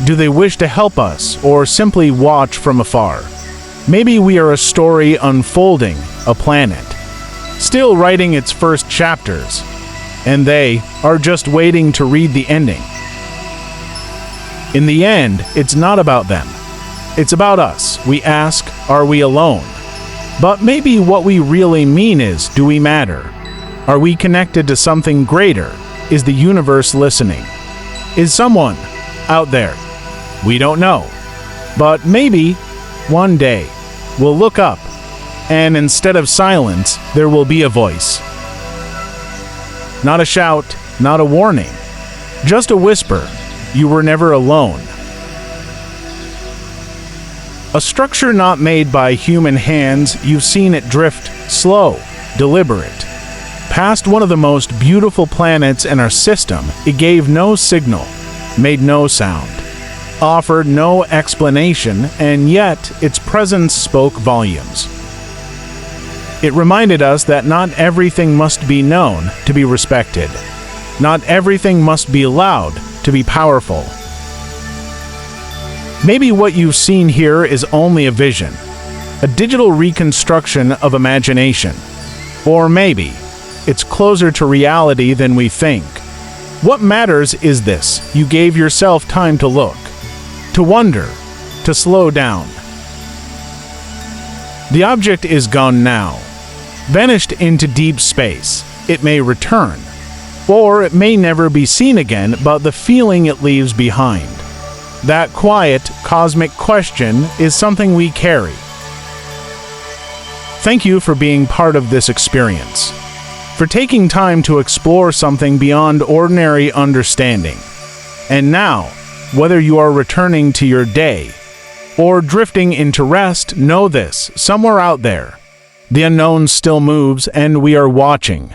[SPEAKER 1] Do they wish to help us, or simply watch from afar? Maybe we are a story unfolding, a planet, still writing its first chapters, and they are just waiting to read the ending. In the end, it's not about them. It's about us. We ask, are we alone? But maybe what we really mean is, do we matter? Are we connected to something greater? Is the universe listening? Is someone out there? We don't know. But maybe, one day, we'll look up, and instead of silence, there will be a voice. Not a shout, not a warning, just a whisper. You were never alone. A structure not made by human hands, you've seen it drift slow, deliberate. Past one of the most beautiful planets in our system, it gave no signal, made no sound, offered no explanation, and yet its presence spoke volumes. It reminded us that not everything must be known to be respected. Not everything must be loud to be powerful. Maybe what you've seen here is only a vision, a digital reconstruction of imagination. Or maybe it's closer to reality than we think. What matters is this: you gave yourself time to look, to wonder, to slow down. The object is gone now, vanished into deep space. It may return, or it may never be seen again, but the feeling it leaves behind, that quiet, cosmic question, is something we carry. Thank you for being part of this experience, for taking time to explore something beyond ordinary understanding. And now, whether you are returning to your day or drifting into rest, know this: somewhere out there, the unknown still moves, and we are watching.